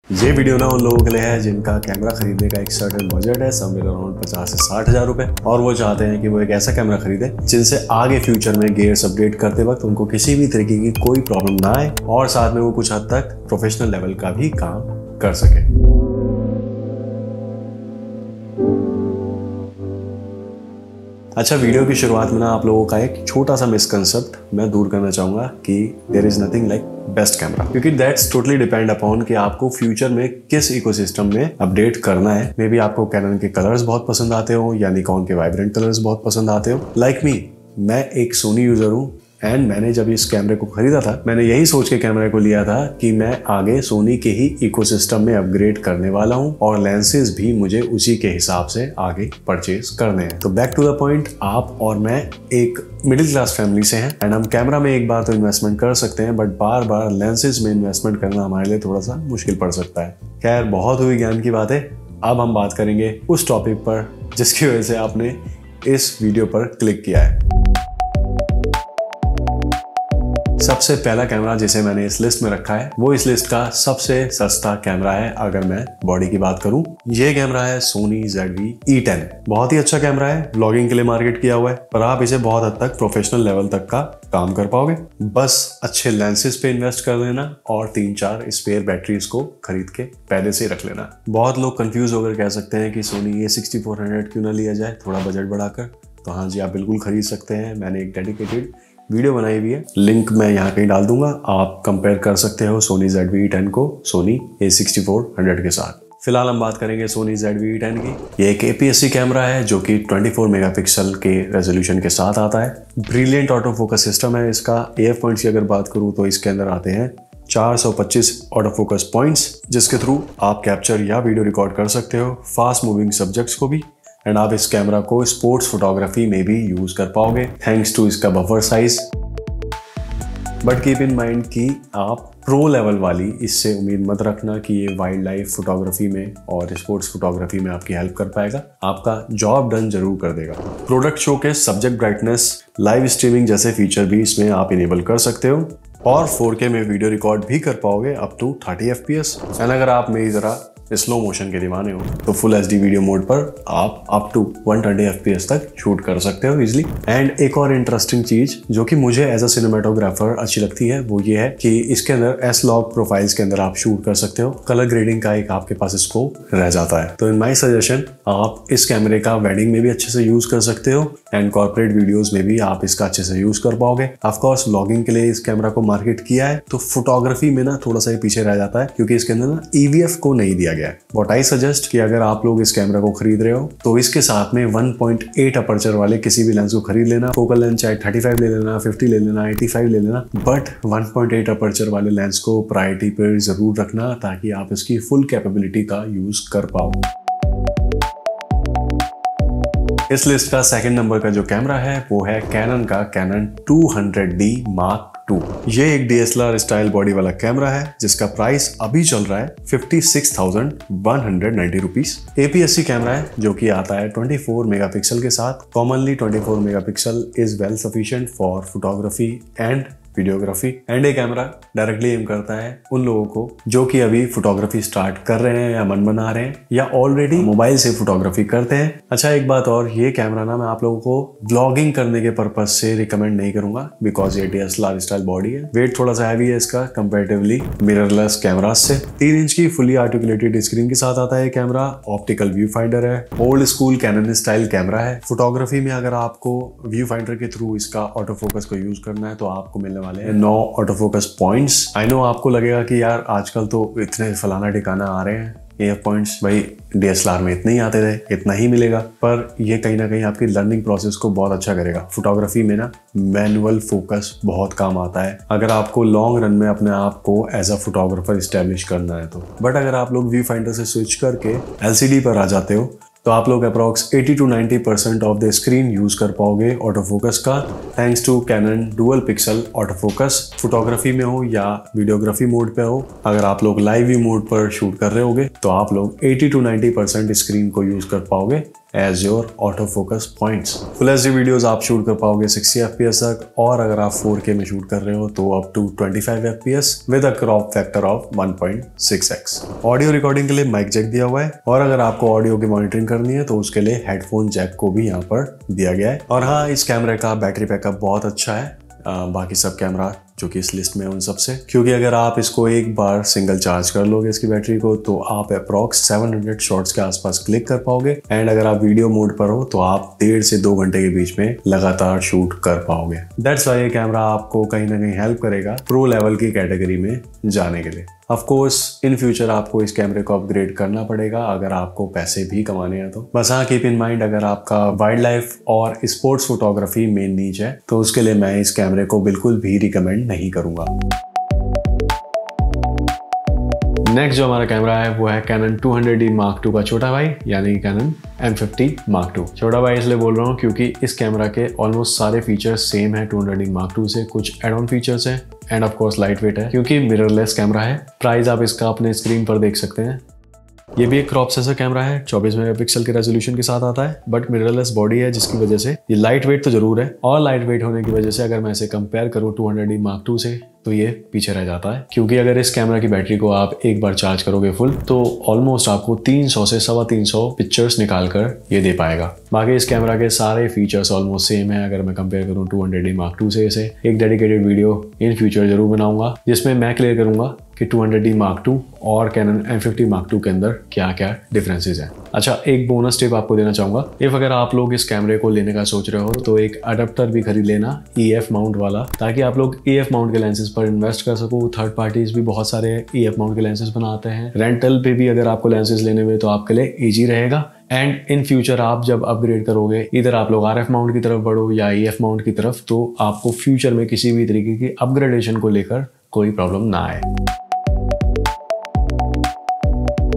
ये वीडियो ना उन लोगों के लिए है जिनका कैमरा खरीदने का एक सर्टेन बजट है, समवेयर अराउंड 50 से 60 हज़ार रुपए, और वो चाहते हैं कि वो एक ऐसा कैमरा खरीदे जिनसे आगे फ्यूचर में गियर्स अपडेट करते वक्त उनको किसी भी तरीके की कोई प्रॉब्लम ना आए और साथ में वो कुछ हद तक प्रोफेशनल लेवल का भी काम कर सके। अच्छा, वीडियो की शुरुआत में ना आप लोगों का एक छोटा सा मिसकंसेप्ट मैं दूर करना चाहूंगा कि there is nothing like best camera, क्योंकि दैट्स टोटली डिपेंड अपॉन कि आपको फ्यूचर में किस इकोसिस्टम में अपडेट करना है। मे बी आपको कैनन के कलर्स बहुत पसंद आते हो या निकॉन के वाइब्रेंट कलर्स बहुत पसंद आते हो। लाइक मी, मैं एक सोनी यूजर हूँ एंड मैंने जब इस कैमरे को खरीदा था मैंने यही सोच के कैमरे को लिया था कि मैं आगे सोनी के ही इकोसिस्टम में अपग्रेड करने वाला हूं और लेंसेज भी मुझे उसी के हिसाब से आगे परचेज करने हैं। तो बैक टू द पॉइंट, आप और मैं एक मिडिल क्लास फैमिली से हैं एंड हम कैमरा में एक बार तो इन्वेस्टमेंट कर सकते हैं, बट बार बार लेंसेज में इन्वेस्टमेंट करना हमारे लिए थोड़ा सा मुश्किल पड़ सकता है। खैर, बहुत हुई ज्ञान की बातें। अब हम बात करेंगे उस टॉपिक पर जिसकी वजह से आपने इस वीडियो पर क्लिक किया है। सबसे पहला कैमरा जिसे मैंने इस लिस्ट में रखा है वो इस लिस्ट का सबसे सस्ता कैमरा है। अगर मैं बॉडी की बात करूं, ये कैमरा है सोनी ZV-E10। बहुत ही अच्छा कैमरा है, व्लॉगिंग के लिए मार्केट किया हुआ है, पर आप इसे बहुत हद तक प्रोफेशनल लेवल तक का काम कर पाओगे। बस अच्छे लेंसेज पे इन्वेस्ट कर लेना और 3-4 स्पेयर बैटरीज को खरीद के पहले से रख लेना। बहुत लोग कंफ्यूज होकर कह सकते हैं कि सोनी A6400 क्यों ना लिया जाए थोड़ा बजट बढ़ाकर। तो हाँ जी, आप बिल्कुल खरीद सकते हैं। मैंने एक डेडिकेटेड वीडियो बनाई हुई है, लिंक मैं यहाँ कहीं डाल दूंगा। आप कंपेयर कर सकते हो सोनी ZV-E10 को सोनी A6400 के साथ। फिलहाल हम बात करेंगे सोनी ZV-E10 की। ये एक APS-C कैमरा है जो कि 24 मेगापिक्सल के रेजोल्यूशन के साथ आता है। ब्रिलियंट ऑटो फोकस सिस्टम है इसका। AF पॉइंट्स की अगर बात करूँ तो इसके अंदर आते हैं 425 ऑटो फोकस पॉइंट्स, जिसके थ्रू आप कैप्चर या वीडियो रिकॉर्ड कर सकते हो फास्ट मूविंग सब्जेक्ट्स को भी। एंड आप इस कैमरा को स्पोर्ट्स फोटोग्राफी में भी यूज कर पाओगे थैंक्स टू इसका buffer size. But keep in mind कि आप प्रो लेवल वाली इससे उम्मीद मत रखना कि ये वाइल्ड लाइफ फोटोग्राफी में और स्पोर्ट्स फोटोग्राफी में आपकी हेल्प कर पाएगा। आपका जॉब डन जरूर कर देगा। प्रोडक्ट शो के सब्जेक्ट ब्राइटनेस, लाइव स्ट्रीमिंग जैसे फीचर भी इसमें आप इनेबल कर सकते हो और 4K में वीडियो रिकॉर्ड भी कर पाओगे अप टू 30 FPS। एंड अगर आप मेरी तरह स्लो मोशन के दीवाने हो तो फुल HD वीडियो मोड पर आप अप टू 120 FPS तक शूट कर सकते हो इजिली। एंड एक और इंटरेस्टिंग चीज जो कि मुझे एज अ सिनेमेटोग्राफर अच्छी लगती है वो ये है कि इसके अंदर S-Log प्रोफाइल्स के अंदर आप शूट कर सकते हो। कलर ग्रेडिंग का एक आपके पास स्कोप रह जाता है। तो इन माई सजेशन, आप इस कैमरे का वेडिंग में भी अच्छे से यूज कर सकते हो एंड कॉर्पोरेट वीडियोज में भी आप इसका अच्छे से यूज कर पाओगे। ऑफकोर्स व्लॉगिंग के लिए इस कैमरा को मार्केट किया है, तो फोटोग्राफी में ना थोड़ा सा पीछे रह जाता है क्योंकि इसके अंदर ना EVF को नहीं दिया गया। What I suggest कि अगर आप लोग इस कैमरा को खरीद रहे हो तो इसके साथ में 1.8 अपर्चर वाले किसी भी लेंस को खरीद लेना। फोकल लेंस चाहे 35 ले लेना, 50 ले लेना, 85 ले लेना, बट 1.8 अपर्चर वाले लेंस को प्रायोरिटी पर जरूर रखना ताकि आप इसकी फुल कैपेबिलिटी का यूज कर पाओ। इस लिस्ट का सेकंड नंबर का जो कैमरा है वो है कैनन का कैनन 200D Mark II। ये एक DSLR स्टाइल बॉडी वाला कैमरा है जिसका प्राइस अभी चल रहा है 56,190 रुपीज। APS-C कैमरा है जो कि आता है 24 मेगापिक्सल के साथ। Commonly 24 megapixel is well sufficient for photography and videography. And ये कैमरा डायरेक्टली एम करता है उन लोगों को जो कि अभी फोटोग्राफी स्टार्ट कर रहे हैं या मन बना रहे हैं या ऑलरेडी मोबाइल से फोटोग्राफी करते हैं। अच्छा, एक बात और, ये कैमरा ना मैं आप लोगों को व्लॉगिंग करने के पर्पज से रिकमेंड नहीं करूंगा बिकॉज ये DSLR स्टाइल बॉडी है। वेट थोड़ा सा हैवी है इसका कंपेरेटिवली मिररलेस कैमरा से। 3 इंच की फुली आर्टिकुलेटेड स्क्रीन के साथ आता है कैमरा। ऑप्टिकल व्यू फाइंडर है, old school Canon style camera है। फोटोग्राफी में अगर आपको व्यू फाइंडर के थ्रू इसका ऑटो फोकस को यूज करना है तो आपको मिलने वाले हैं 9 auto focus points. I know आपको लगेगा कि यार आजकल तो इतने फलाना ठिकाना आ रहे हैं AF पॉइंट्स, भाई DSLR में इतने ही आते थे, इतना ही मिलेगा, पर ये कहीं ना कहीं आपकी लर्निंग प्रोसेस को बहुत अच्छा करेगा। फोटोग्राफी में ना मैनुअल फोकस बहुत काम आता है अगर आपको लॉन्ग रन में अपने आप को एज अ फोटोग्राफर स्टैब्लिश करना है तो। बट अगर आप लोग व्यू फाइंडर से स्विच करके LCD पर आ जाते हो तो आप लोग approx 80 to 90% of the screen use कर पाओगे ऑटो फोकस का thanks to Canon dual pixel auto focus. Photography में हो या वीडियोग्राफी मोड पे हो, अगर आप लोग लाइव व्यू मोड पर शूट कर रहे होगे तो आप लोग 80 to 90% स्क्रीन को यूज कर पाओगे as your auto focus points. Full HD videos आप शूट कर पाओगे 60 FPS तक, और अगर आप 4K में शूट कर रहे हो तो up to 25 FPS with a crop factor of 1.6x। Audio recording के लिए माइक जैक दिया हुआ है, और अगर आपको ऑडियो की मॉनिटरिंग करनी है तो उसके लिए हेडफोन जैक को भी यहाँ पर दिया गया है। और हाँ, इस कैमरे का बैटरी बैकअप बहुत अच्छा है बाकी सब कैमरा जो कि इस लिस्ट में है उन सब से, क्योंकि अगर आप इसको एक बार सिंगल चार्ज कर लोगे इसकी बैटरी को तो आप अप्रॉक्स 700 शॉट्स के आसपास क्लिक कर पाओगे। एंड अगर आप वीडियो मोड पर हो तो आप 1.5 से 2 घंटे के बीच में लगातार शूट कर पाओगे। दैट्स वाई ये कैमरा आपको कहीं ना कहीं हेल्प करेगा प्रो लेवल की कैटेगरी में जाने के लिए। ऑफ कोर्स इन फ्यूचर आपको इस कैमरे को अपग्रेड करना पड़ेगा अगर आपको पैसे भी कमाने हैं तो। बस हाँ, कीप इन माइंड अगर आपका वाइल्ड लाइफ और स्पोर्ट्स फोटोग्राफी मेन नीच है तो उसके लिए मैं इस कैमरे को बिल्कुल भी रिकमेंड नहीं करूंगा। नेक्स्ट जो हमारा कैमरा है वो है Canon 200D Mark II का छोटा भाई, यानी Canon M50 Mark II। छोटा भाई इसलिए बोल रहा हूँ क्योंकि इस कैमरा के ऑलमोस्ट सारे फीचर्स सेम है 200D Mark II से, कुछ एड ऑन फीचर्स हैं end of course light weight है क्योंकि मिररलेस कैमरा है। प्राइस आप इसका अपने स्क्रीन पर देख सकते हैं। ये भी एक क्रॉप सेंसर कैमरा है, 24 मेगापिक्सल के रेजोल्यूशन के साथ आता है, बट मिररलेस बॉडी है जिसकी वजह से ये लाइट वेट तो जरूर है, और लाइट वेट होने की वजह से अगर मैं इसे कंपेयर करूँ 200D Mark II से तो ये पीछे रह जाता है, क्योंकि अगर इस कैमरा की बैटरी को आप एक बार चार्ज करोगे फुल तो ऑलमोस्ट आपको 300 से 350 पिक्चर्स निकाल कर ये दे पाएगा। बाकी इस कैमरा के सारे फीचर्स ऑलमोस्ट सेम है अगर मैं कंपेयर करूँ 200D Mark II से। इसे एक डेडिकेटेड वीडियो इन फ्यूचर जरूर बनाऊंगा जिसमें मैं क्लियर करूंगा कि 200D Mark II और Canon M50 Mark II के अंदर क्या क्या डिफरेंसेस हैं। अच्छा, एक बोनस टिप आपको देना चाहूंगा, इफ अगर आप लोग इस कैमरे को लेने का सोच रहे हो तो एक अडेप्टर भी खरीद लेना EF माउंट वाला, ताकि आप लोग EF माउंट के लेंसेज पर इन्वेस्ट कर सको। थर्ड पार्टीज भी बहुत सारे EF माउंट के लेंसेज बनाते हैं, रेंटल पे भी अगर आपको लेंसेज लेने हुए तो आपके लिए ईजी रहेगा। एंड इन फ्यूचर आप जब अपग्रेड करोगे, इधर आप लोग RF माउंट की तरफ बढ़ो या EF माउंट की तरफ, तो आपको फ्यूचर में किसी भी तरीके की अपग्रेडेशन को लेकर कोई प्रॉब्लम ना आए।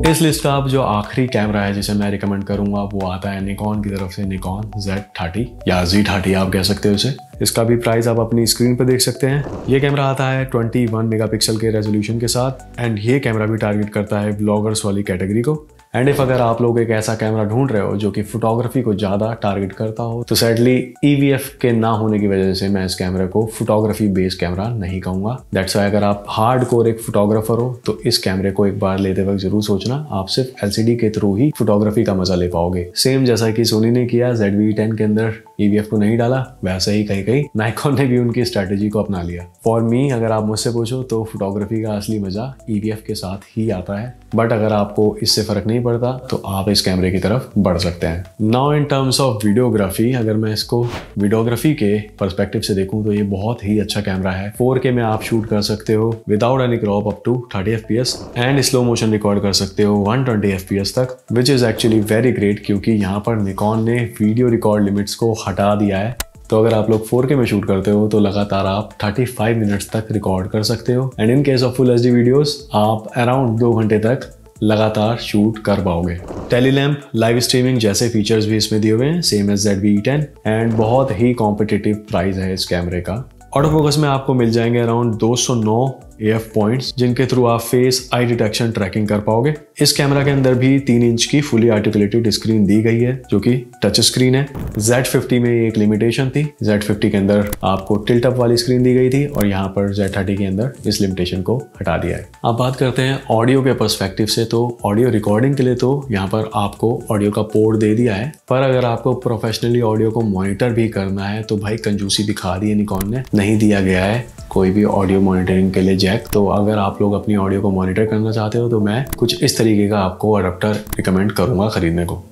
इस लिस्ट का अब जो आखिरी कैमरा है जिसे मैं रिकमेंड करूंगा वो आता है निकॉन की तरफ से, निकॉन Z30 या Z30 आप कह सकते हो इसे। इसका भी प्राइस आप अपनी स्क्रीन पर देख सकते हैं। ये कैमरा आता है 21 मेगापिक्सल के रेजोल्यूशन के साथ, एंड ये कैमरा भी टारगेट करता है ब्लॉगर्स वाली कैटेगरी को। एंड इफ अगर आप लोग एक ऐसा कैमरा ढूंढ रहे हो जो कि फोटोग्राफी को ज्यादा टारगेट करता हो तो सैडली EVF के ना होने की वजह से मैं इस कैमरे को फोटोग्राफी बेस्ड कैमरा नहीं कहूंगा। दैट्स वाई अगर आप हार्डकोर एक फोटोग्राफर हो तो इस कैमरे को एक बार लेते वक्त जरूर सोचना, आप सिर्फ LCD के थ्रू ही फोटोग्राफी का मजा ले पाओगे। सेम जैसा कि सोनी ने किया ZV-10 के अंदर EVF को नहीं डाला, वैसे ही कहीं नाइकॉन ने भी उनकी स्ट्रेटेजी को अपना लिया। फॉर मी अगर आप मुझसे पूछो तो फोटोग्राफी का असली मजा EVF के साथ ही आता है, बट अगर आपको इससे फर्क नहीं पड़ता तो आप इस कैमरे की तरफ बढ़ सकते हैं। Now in terms of videography, अगर मैं इसको वीडियोग्राफी के पर्सपेक्टिव से देखूं तो ये बहुत ही अच्छा कैमरा है। 4K में आप शूट कर सकते हो without any crop up to 30 FPS, and slow motion record कर सकते हो 120 FPS तक, which is actually very great क्योंकि यहाँ पर निकॉन ने वीडियो रिकॉर्ड लिमिट्स को हटा दिया है। तो अगर आप लोग 4K में शूट करते हो तो लगातार आप 35 मिनट्स तक रिकॉर्ड कर सकते हो, and in case of full HD videos आप अराउंड 2 घंटे तक लगातार शूट कर पाओगे। टेलीलैम्प, लाइव स्ट्रीमिंग जैसे फीचर्स भी इसमें दिए हुए हैं, सेम एज ZV-10, एंड बहुत ही कॉम्पिटिटिव प्राइस है इस कैमरे का। ऑटो फोकस में आपको मिल जाएंगे अराउंड 209 AF पॉइंट्स जिनके थ्रू आप फेस आई डिटेक्शन ट्रैकिंग कर पाओगे। इस कैमरा के अंदर भी 3 इंच की फुली आर्टिकुलेटेड स्क्रीन दी गई है जो कि टच स्क्रीन है। Z50 में एक लिमिटेशन थी, Z50 के अंदर आपको टिल्ट अप वाली स्क्रीन दी गई थी और यहाँ पर Z30 के अंदर इस लिमिटेशन को हटा दिया है। अब बात करते हैं ऑडियो के पर्सपेक्टिव से, तो ऑडियो रिकॉर्डिंग के लिए तो यहाँ पर आपको ऑडियो का पोर्ट दे दिया है, पर अगर आपको प्रोफेशनली ऑडियो को मॉनिटर भी करना है तो भाई कंजूसी दिखा दी है निकॉन ने, नहीं दिया गया है कोई भी ऑडियो मॉनिटरिंग के लिए जैक। तो अगर आप लोग अपनी ऑडियो को मॉनिटर करना चाहते हो तो मैं कुछ इस तरीके का आपको अडेप्टर रिकमेंड करूंगा खरीदने को।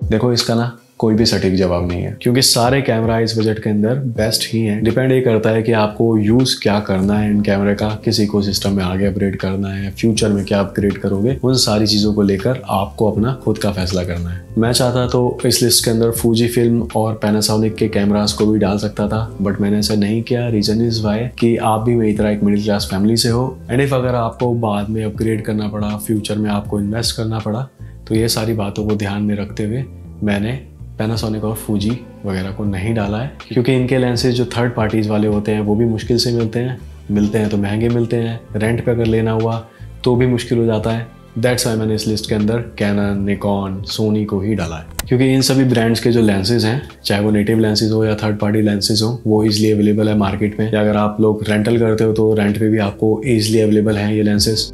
देखो इसका ना कोई भी सटीक जवाब नहीं है क्योंकि सारे कैमरा इस बजट के अंदर बेस्ट ही हैं। डिपेंड ये करता है कि आपको यूज क्या करना है इन कैमरे का, किस इकोसिस्टम में आगे अपग्रेड करना है, फ्यूचर में क्या अपग्रेड करोगे, उन सारी चीजों को लेकर आपको अपना खुद का फैसला करना है। मैं चाहता तो इस लिस्ट के अंदर फूजी फिल्म और पैनासोनिक के कैमरास को भी डाल सकता था, बट मैंने ऐसा नहीं किया। रीजन इज वाई कि आप भी मेरी तरह एक मिडिल क्लास फैमिली से हो, एंड इफ अगर आपको बाद में अपग्रेड करना पड़ा, फ्यूचर में आपको इन्वेस्ट करना पड़ा, तो ये सारी बातों को ध्यान में रखते हुए मैंने पैनासोनिक और फूजी वगैरह को नहीं डाला है, क्योंकि इनके लेंसेज जो थर्ड पार्टीज वाले होते हैं वो भी मुश्किल से मिलते हैं तो महंगे मिलते हैं, रेंट पे अगर लेना हुआ तो भी मुश्किल हो जाता है। दैट्स वाई मैंने इस लिस्ट के अंदर कैनन, निकॉन, सोनी को ही डाला है, क्योंकि इन सभी ब्रांड्स के जो लेंसेज हैं, चाहे वो नेटिव लेंसेज हो या थर्ड पार्टी लेंसेज हो, वो इजीली अवेलेबल है मार्केट में, या अगर आप लोग रेंटल करते हो तो रेंट पे भी आपको इजीली अवेलेबल हैं ये लेंसेज।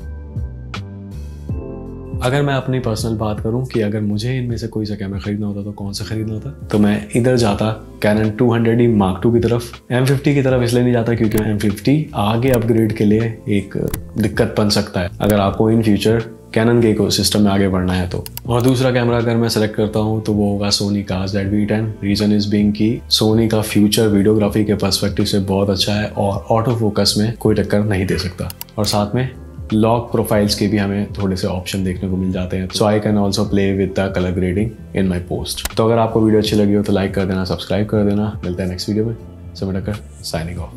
अगर मैं अपनी पर्सनल बात करूं कि अगर मुझे इनमें से कोई सा कैमरा खरीदना होता तो कौन सा खरीदना होता, तो मैं इधर जाता कैनन 200D Mark II की तरफ। M50 की तरफ इसलिए नहीं जाता क्योंकि M50 आगे अपग्रेड के लिए एक दिक्कत बन सकता है अगर आपको इन फ्यूचर कैनन के इकोसिस्टम में आगे बढ़ना है तो। और दूसरा कैमरा अगर मैं सेलेक्ट करता हूं तो वो होगा सोनी का ZV-E10। रीजन इज बीइंग कि सोनी का फ्यूचर वीडियोग्राफी के पर्सपेक्टिव से बहुत अच्छा है और ऑटो फोकस में कोई टक्कर नहीं दे सकता, और साथ में लॉक प्रोफाइल्स के भी हमें थोड़े से ऑप्शन देखने को मिल जाते हैं। So I can also play with the colour grading in my post. तो अगर आपको वीडियो अच्छी लगी हो तो लाइक कर देना, सब्सक्राइब कर देना। मिलते हैं नेक्स्ट वीडियो में। समय टक्कर साइनिंग ऑफ।